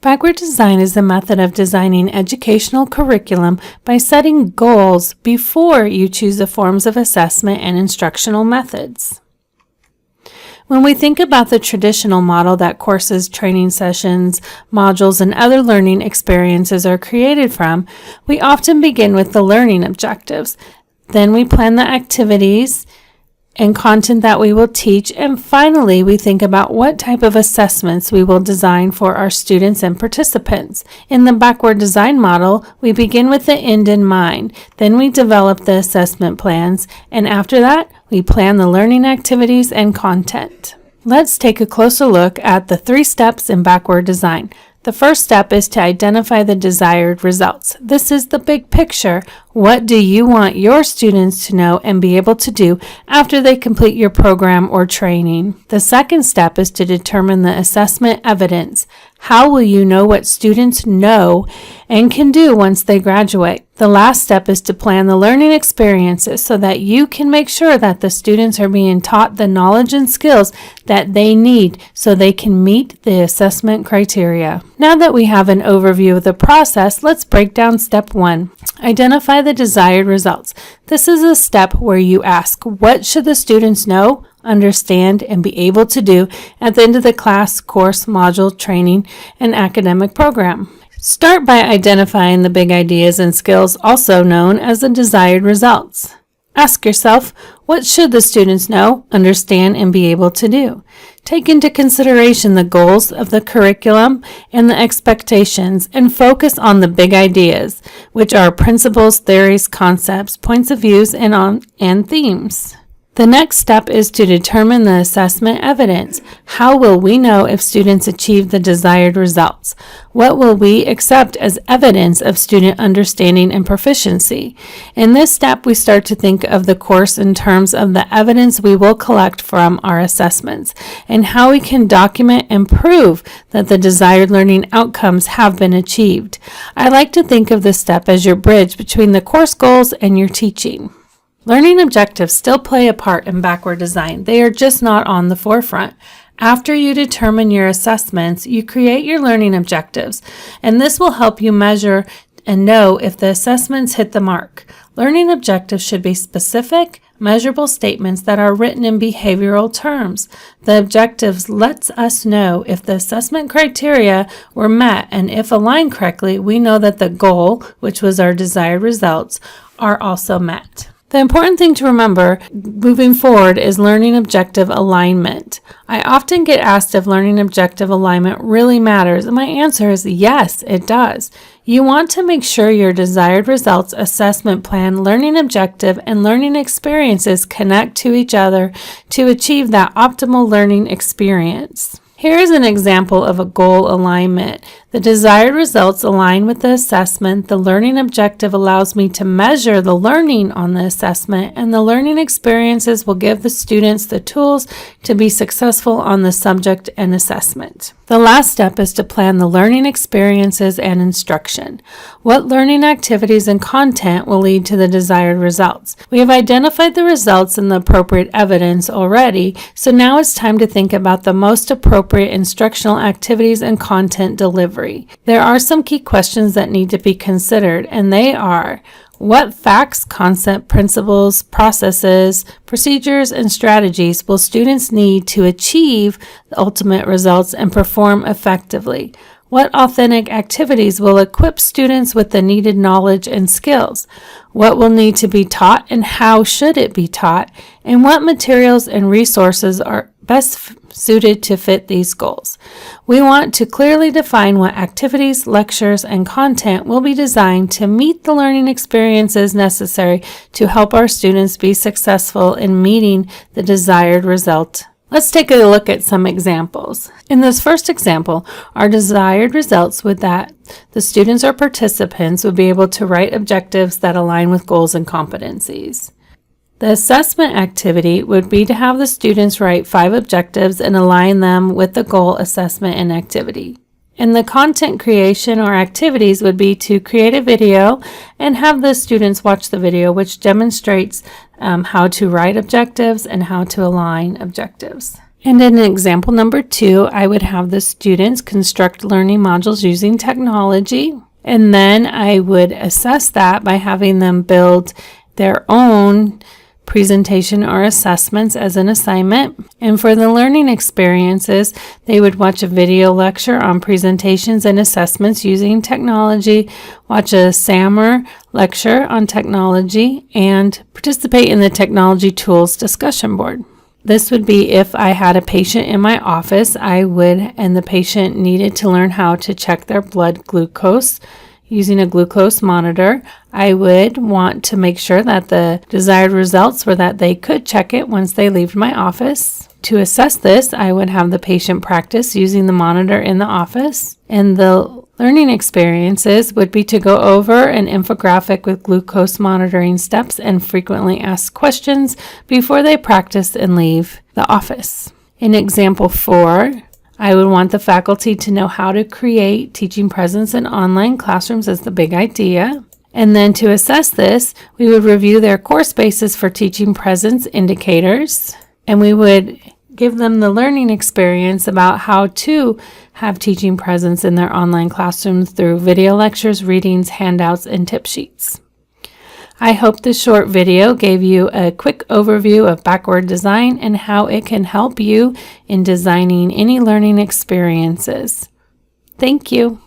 Backward design is the method of designing educational curriculum by setting goals before you choose the forms of assessment and instructional methods. When we think about the traditional model that courses, training sessions, modules, and other learning experiences are created from, we often begin with the learning objectives. Then we plan the activities and content that we will teach, and finally we think about what type of assessments we will design for our students and participants. In the backward design model, we begin with the end in mind, then we develop the assessment plans, and after that, we plan the learning activities and content. Let's take a closer look at the 3 steps in backward design. The first step is to identify the desired results. This is the big picture. What do you want your students to know and be able to do after they complete your program or training? The second step is to determine the assessment evidence. How will you know what students know and can do once they graduate? The last step is to plan the learning experiences so that you can make sure that the students are being taught the knowledge and skills that they need so they can meet the assessment criteria. Now that we have an overview of the process, let's break down step 1. Identify the desired results. This is a step where you ask, what should the students know, understand, and be able to do at the end of the class, course, module, training, and academic program? Start by identifying the big ideas and skills, also known as the desired results. Ask yourself, what should the students know, understand, and be able to do? Take into consideration the goals of the curriculum and the expectations, and focus on the big ideas, which are principles, theories, concepts, points of views, and themes. The next step is to determine the assessment evidence. How will we know if students achieve the desired results? What will we accept as evidence of student understanding and proficiency? In this step, we start to think of the course in terms of the evidence we will collect from our assessments and how we can document and prove that the desired learning outcomes have been achieved. I like to think of this step as your bridge between the course goals and your teaching. Learning objectives still play a part in backward design. They are just not on the forefront. After you determine your assessments, you create your learning objectives, and this will help you measure and know if the assessments hit the mark. Learning objectives should be specific, measurable statements that are written in behavioral terms. The objectives lets us know if the assessment criteria were met, and if aligned correctly, we know that the goal, which was our desired results, are also met. The important thing to remember moving forward is learning objective alignment. I often get asked if learning objective alignment really matters, and my answer is yes, it does. You want to make sure your desired results, assessment plan, learning objective, and learning experiences connect to each other to achieve that optimal learning experience. Here is an example of a goal alignment. The desired results align with the assessment. The learning objective allows me to measure the learning on the assessment, and the learning experiences will give the students the tools to be successful on the subject and assessment. The last step is to plan the learning experiences and instruction. What learning activities and content will lead to the desired results? We have identified the results and the appropriate evidence already, so now it's time to think about the most appropriate instructional activities and content delivery. There are some key questions that need to be considered, and they are: what facts, concept, principles, processes, procedures, and strategies will students need to achieve the ultimate results and perform effectively? What authentic activities will equip students with the needed knowledge and skills? What will need to be taught and how should it be taught? And what materials and resources are best suited to fit these goals? We want to clearly define what activities, lectures, and content will be designed to meet the learning experiences necessary to help our students be successful in meeting the desired result. Let's take a look at some examples. In this first example, our desired results would that the students or participants would be able to write objectives that align with goals and competencies. The assessment activity would be to have the students write 5 objectives and align them with the goal, assessment, and activity. And the content creation or activities would be to create a video and have the students watch the video, which demonstrates how to write objectives and how to align objectives. And in example number 2, I would have the students construct learning modules using technology. And then I would assess that by having them build their own presentation or assessments as an assignment. And for the learning experiences, they would watch a video lecture on presentations and assessments using technology, watch a SAMR lecture on technology, and participate in the technology tools discussion board. This would be if I had a patient in my office, and the patient needed to learn how to check their blood glucose using a glucose monitor. I would want to make sure that the desired results were that they could check it once they leave my office. To assess this, I would have the patient practice using the monitor in the office, and the learning experiences would be to go over an infographic with glucose monitoring steps and frequently asked questions before they practice and leave the office. In example 4, I would want the faculty to know how to create teaching presence in online classrooms as the big idea. And then to assess this, we would review their course basis for teaching presence indicators, and we would give them the learning experience about how to have teaching presence in their online classrooms through video lectures, readings, handouts, and tip sheets. I hope this short video gave you a quick overview of backward design and how it can help you in designing any learning experiences. Thank you.